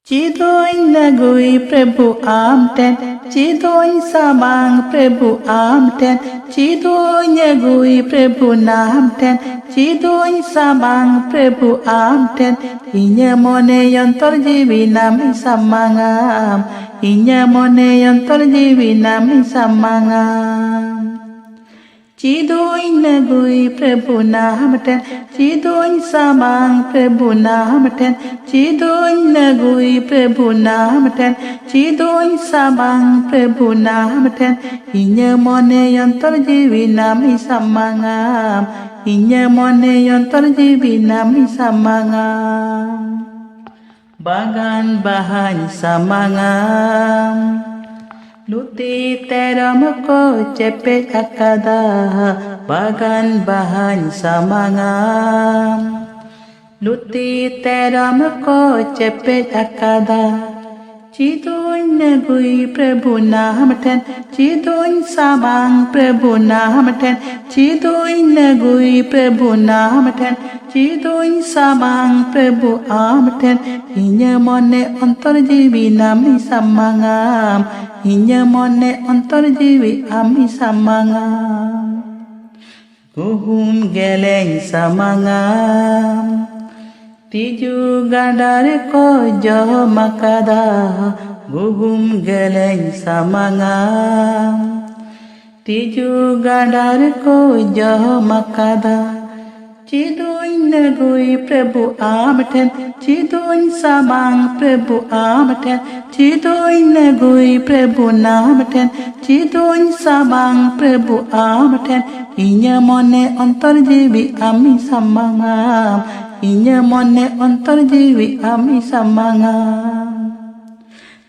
Cidoy nagui Prabhu amten, Cidoy samang Prabhu amten, Cidoy nagui Prabhu namten, Cidoy samang Prabhu amten, Inya mone yontor jiwi nami samangam, Inya mone yontor jiwi nami samangam. Cidoy nagui Prabhu namten, Cidoy samang Prabhu namten, Cidoy nagui Prabhu namten, Cidoy samang Prabhu namten, Inya mone yontor jiwi nami samangam, Inya mone yontor jiwi nami samangam. Bagan bahan samangam. Luti teram ko cepet akada, bagan bahan samangam. Luti teram ko cepet akada. Cidoy nagui Prabhu namten, Cidoy samang Prabhu namten, Cidoy nagui Prabhu namten, Cidoy samang Prabhu amten, Inya mone ontor jiwi nami samangam, Inya mone ontor jiwi ami samangam. Guhum geleng samangam. Tiju gandar ko jo makada, guhum geleng samangam. Tiju gandar ko jo makada. Cidoy nagui Prabhu amten, Cidoy samang Prabhu amten, Cidoy nagui Prabhu namten, Cidoy samang Prabhu amten, Inya mone ontor jiwi ami samangam, Inya mone ontor jiwi ami samangam.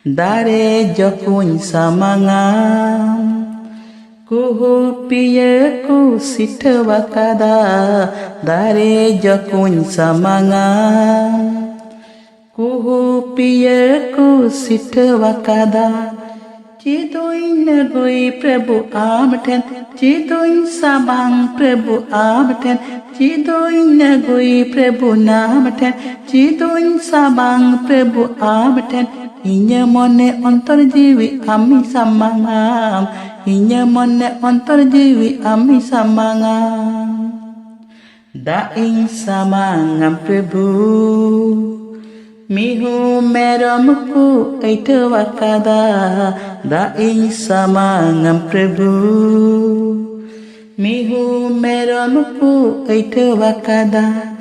Dare jokuny samangam. Kuhu piye ku sitwa kada, dare jokuny samangam. Kuhu piye ku sitwa kada. Cidoy nagui Prabhu amten, Cidoy samang Prabhu amten, Cidoy nagui Prabhu namten, Cidoy samang Prabhu amten, Inya mone ontor jiwi ami samangam, Inya mone ontor jiwi ami samangam. Daing samangam Prabhu, Mihu meramku aitwa kada, Daing samangam Prabhu. Mihu meramku aitwa kada.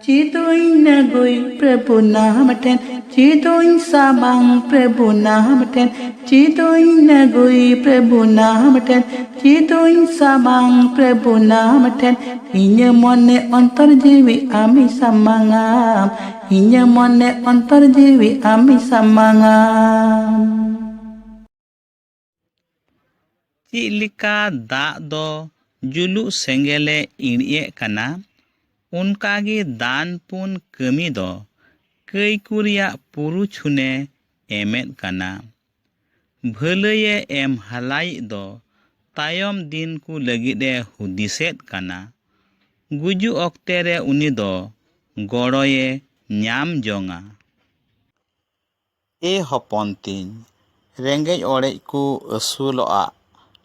Cidoy nagui Prabhu namten, Cidoy samang Prabhu namten, Cidoy nagui Prabhu namten, Cidoy samang Prabhu namten, Inya mone ontor jiwi ami samangam, Inya mone ontor jiwi ami samangam. Cilika dak do juluk senggele inie kana, Unkage dan pun kami do kei kuriya puru chune emet kana. Bhalaye em halai do tayom din ku lagid e hudiset kana. Guju okte re uni do goroye nyam jonga. E hopon tin, rengej orej ku asuloa,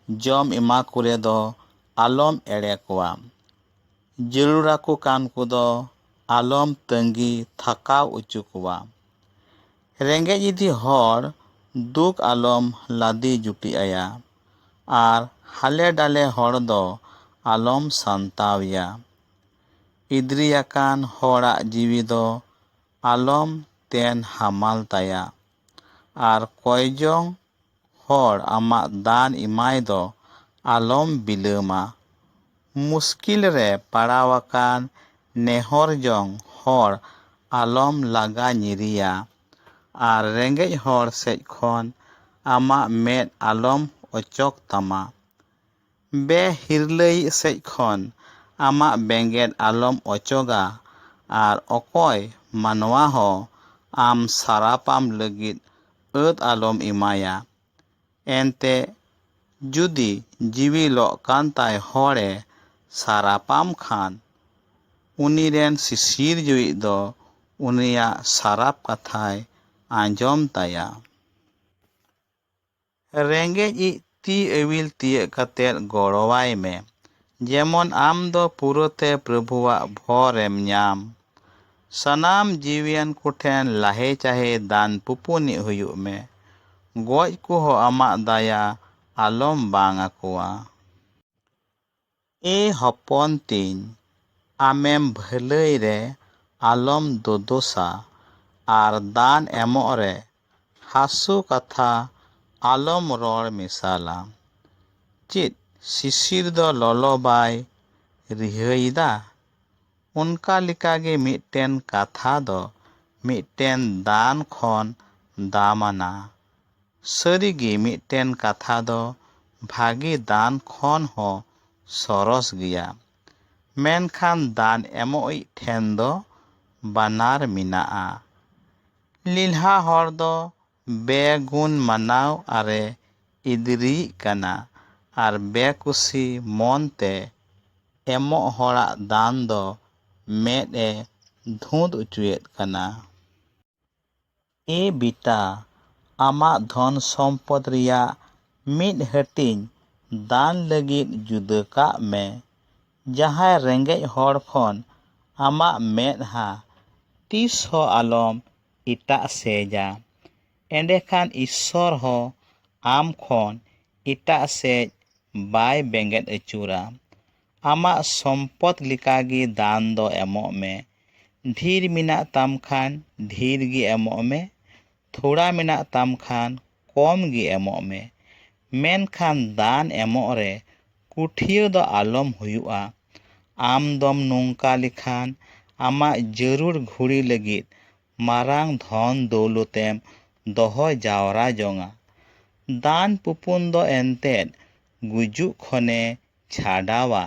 jom ima kure do alom ere kowa. Jaruraku kan kudo alom tangi thakaw uchu kowa. Rengej idi hor duk alom ladi juti aya, ar hale dale hor do alom santawiya. Idriyakan horak jiwi do alom ten hamal taya, ar koyjong hor amak dan imay do alom bilama. Muskil re parawakan nehor jong hor alom laga nyiriya, ar rengej hor sej khon amak med alom ocok tama. Be hirlay sej khon amak benged alom ocoga, ar okoy manwa ho am sarapam lagid ët alom imaya. Ente judi jiwi lok kan tay hore sarapam khan, Uniren sisir juik do unia sarap kathay ᱟᱸᱡᱚᱢ ᱛᱟᱭᱟ᱾ ᱨᱮᱸᱜᱮᱡᱤᱡ ᱛᱤ ᱟᱹᱣᱤᱞ ᱛᱤᱭᱟᱹᱜ ᱠᱟᱛᱮᱫ ᱜᱚᱲᱚᱣᱟᱭ ᱢᱮ, ᱡᱮᱢᱚᱱ ᱟᱢ ᱫᱚ ᱯᱩᱨᱟᱹᱛᱮ ᱯᱨᱚᱵᱷᱩᱣᱟᱜ ᱵᱷᱚᱨᱮᱢ ᱧᱟᱢ᱾ ᱥᱟᱱᱟᱢ ᱡᱤᱣᱤᱭᱟᱱ ᱠᱚᱴᱷᱮᱱ ᱞᱟᱦᱮ ᱪᱟᱦᱮ ᱫᱟᱱ ᱯᱩᱯᱩᱱᱤᱡ ᱦᱩᱭᱩᱜ ᱢᱮ᱾ ᱜᱚᱡ ᱠᱚᱦᱚᱸ ᱟᱢᱟᱜ ᱫᱟᱭᱟ ᱟᱞᱚᱢ ᱵᱟᱝ ᱟᱠᱚᱣᱟ᱾ ᱦᱚᱯᱚᱱ ᱛᱤᱧ, ᱟᱢᱮᱢ ᱵᱷᱟᱹᱞᱟᱹᱭ ᱨᱮ ᱟᱞᱚᱢ ᱫᱳᱫᱳᱥᱟ ᱟᱨ ᱫᱟᱱ ᱮᱢᱚᱜ ᱨᱮ ᱦᱟᱥᱩ ᱠᱟᱛᱷᱟ ᱟᱞᱚᱢ ᱨᱚᱲ ᱢᱮᱥᱟᱞᱟ᱾ ᱪᱮᱫ ᱥᱤᱥᱤᱨ ᱫᱚ ᱞᱚᱞᱚ ᱵᱟᱭ ᱨᱤᱦᱟᱹᱭᱮᱫᱟ? ᱚᱱᱠᱟ ᱞᱮᱠᱟᱜᱮ ᱢᱤᱫᱴᱮᱱ ᱠᱟᱛᱷᱟ ᱫᱚ ᱢᱤᱫᱴᱮᱱ ᱫᱟᱱ ᱠᱷᱚᱱ ᱫᱟᱢᱟᱱᱟ᱾ ᱥᱟᱹᱨᱤᱜᱮ ᱢᱤᱫᱴᱮᱱ ᱠᱟᱛᱷᱟ ᱫᱚ ᱵᱷᱟᱜᱮ ᱫᱟᱱ ᱠᱷᱚᱱ ᱦᱚᱸ ᱥᱚᱨᱚᱥ ᱜᱮᱭᱟ᱾ ᱢᱮᱱᱠᱷᱟᱱ ᱫᱟᱱ ᱮᱢᱚᱜᱤᱡ ᱴᱷᱮᱱ ᱫᱚ ᱵᱟᱱᱟᱨ ᱢᱮᱱᱟᱜᱼᱟ᱾ ᱞᱮᱞᱦᱟ ᱦᱚᱲ ᱫᱚ ᱵᱮᱼᱜᱩᱱ ᱢᱟᱱᱟᱣ ᱟᱨᱮ ᱤᱫᱨᱤᱭᱤᱜ ᱠᱟᱱᱟ ᱟᱨ ᱵᱮᱼᱠᱩᱥᱤ ᱢᱚᱱᱛᱮ ᱮᱢᱚᱜ ᱦᱚᱲᱟᱜ ᱫᱟᱱ ᱫᱚ ᱢᱮᱫ ᱮ ᱫᱷᱩᱸᱛ ᱚᱪᱚᱭᱮᱫ ᱠᱟᱱᱟ᱾ ᱵᱤᱴᱟ, ᱟᱢᱟᱜ ᱫᱷᱚᱱ ᱥᱚᱢᱯᱚᱫ ᱨᱮᱭᱟᱜ ᱢᱤᱫ ᱦᱟᱹᱴᱤᱧ ᱫᱟᱱ ᱞᱟᱹᱜᱤᱫ ᱡᱩᱫᱟᱹ ᱠᱟᱜ ᱢᱮ᱾ ᱡᱟᱦᱟᱸᱭ ᱨᱮᱸᱜᱮᱡ ᱦᱚᱲ ᱠᱷᱚᱱ ᱟᱢᱟᱜ ᱢᱮᱫᱦᱟ ᱛᱤᱥ ᱦᱚᱸ ᱟᱞᱚᱢ ᱮᱴᱟᱜ ᱥᱮᱡᱟ᱾ ᱮᱸᱰᱮᱠᱷᱟᱱ ᱤᱥᱥᱚᱨ ᱦᱚᱸ ᱟᱢ ᱠᱷᱚᱱ ᱮᱴᱟᱜ ᱥᱮᱡ ᱵᱟᱭ ᱵᱮᱸᱜᱮᱫ ᱟᱹᱪᱩᱨᱟ᱾ ᱟᱢᱟᱜ ᱥᱚᱢᱯᱚᱫ ᱞᱮᱠᱟᱜᱮ ᱫᱟᱱ ᱫᱚ ᱮᱢᱚᱜ ᱢᱮ᱾ ᱰᱷᱤᱨ ᱢᱮᱱᱟᱜ ᱛᱟᱢ ᱠᱷᱟᱱ ᱰᱷᱤᱨ ᱜᱮ ᱮᱢᱚᱜ ᱢᱮ, ᱛᱷᱚᱲᱟ ᱢᱮᱱᱟᱜ ᱛᱟᱢ ᱠᱷᱟᱱ ᱠᱚᱢ ᱜᱮ ᱮᱢᱚᱜ ᱢᱮ᱾ ᱢᱮᱱᱠᱷᱟᱱ ᱫᱟᱱ ᱮᱢᱚᱜ ᱨᱮ ᱠᱩᱴᱷᱤᱭᱟᱹ ᱫᱚ ᱟᱞᱚᱢ ᱦᱩᱭᱩᱜᱼᱟ᱾ ᱟᱢ ᱫᱚᱢ ᱱᱚᱝᱠᱟ ᱞᱮᱠᱷᱟᱱ ᱟᱢᱟᱜ ᱡᱟᱹᱨᱩᱲ ᱜᱷᱩᱲᱤ ᱞᱟᱹᱜᱤᱫ ᱢᱟᱨᱟᱝ ᱫᱷᱚᱱ ᱫᱚᱣᱞᱚᱛᱮᱢ ᱫᱚᱦᱚ ᱡᱟᱣᱨᱟ ᱡᱚᱝᱟ᱾ ᱫᱟᱱ ᱯᱩᱯᱩᱱ ᱫᱚ ᱮᱱᱛᱮᱫ ᱜᱩᱡᱩᱜ ᱠᱷᱚᱱᱮ ᱪᱷᱟᱰᱟᱣᱟ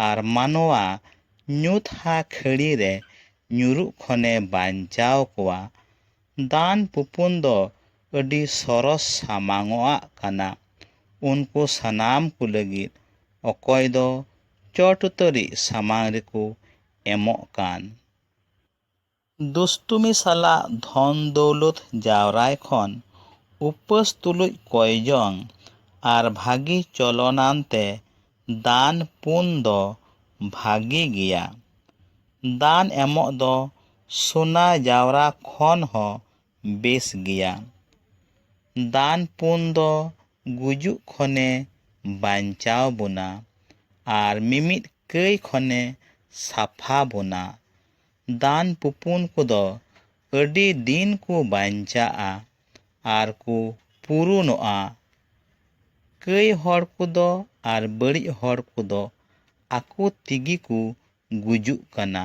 ᱟᱨ ᱢᱟᱱᱣᱟ ᱧᱩᱛᱦᱟ ᱠᱷᱟᱹᱲᱤ ᱨᱮ ᱧᱩᱨᱩᱜ ᱠᱷᱚᱱᱮ ᱵᱟᱧᱪᱟᱣ ᱠᱚᱣᱟ᱾ ᱫᱟᱱ ᱯᱩᱯᱩᱱ ᱫᱚ ᱟᱹᱰᱤ ᱥᱚᱨᱚᱥ ᱥᱟᱢᱟᱝᱚᱜ ᱠᱟᱱᱟ ᱩᱱᱠᱩ ᱥᱟᱱᱟᱢ ᱠᱚ ᱞᱟᱹᱜᱤᱫ ᱚᱠᱚᱭ ᱫᱚ ᱪᱚᱴ ᱩᱛᱟᱹᱨᱤᱡ ᱥᱟᱢᱟᱝ ᱨᱮᱠᱚ ᱮᱢᱚᱜ ᱠᱟᱱ᱾ ᱫᱩᱥᱴᱩᱢᱤ ᱥᱟᱞᱟᱜ ᱫᱷᱚᱱ ᱫᱚᱣᱞᱚᱛ ᱡᱟᱣᱨᱟᱭ ᱠᱷᱚᱱ ᱩᱯᱟᱹᱥ ᱛᱩᱞᱩᱡ ᱠᱚᱭᱡᱚᱝ ᱟᱨ ᱵᱷᱟᱹᱜᱤ ᱪᱚᱞᱚᱱᱟᱱᱛᱮ ᱫᱟᱱ ᱯᱩᱱ ᱫᱚ ᱵᱷᱟᱹᱜᱤ ᱜᱮᱭᱟ᱾ ᱫᱟᱱ ᱮᱢᱚᱜ ᱫᱚ ᱥᱳᱱᱟ ᱡᱟᱣᱨᱟ ᱠᱷᱚᱱ ᱦᱚᱸ ᱵᱮᱥ ᱜᱮᱭᱟ᱾ ᱫᱟᱱ ᱯᱩᱱ ᱫᱚ ᱜᱩᱡᱩᱜ ᱠᱷᱚᱱᱮ ᱵᱟᱧᱪᱟᱣ ᱵᱚᱱᱟ ᱟর ᱢᱤᱢᱤᱫ ᱠᱟᱹᱭ ᱠᱷᱚᱱᱮ ᱥᱟᱯᱷᱟ ᱵᱚᱱᱟ᱾ ᱫᱟᱱ ᱯᱩᱯᱩᱱ ᱠᱚᱫᱚ ᱟᱹᱰᱤ ᱫᱤᱱ ᱠᱚ ᱵᱟᱧᱪᱟᱜᱼᱟ ᱟᱨ ᱠᱚ ᱯᱩᱨᱩᱱᱚᱜᱼᱟ᱾ ᱠᱟᱹᱭ ᱦᱚᱲ ᱠᱚᱫᱚ ᱟᱨ ᱵᱟᱹᱲᱤᱡ ᱦᱚᱲ ᱠᱚᱫᱚ ᱟᱠᱚ ᱛᱮᱜᱮ ᱠᱚ ᱜᱩᱡᱩᱜ ᱠᱟᱱᱟ᱾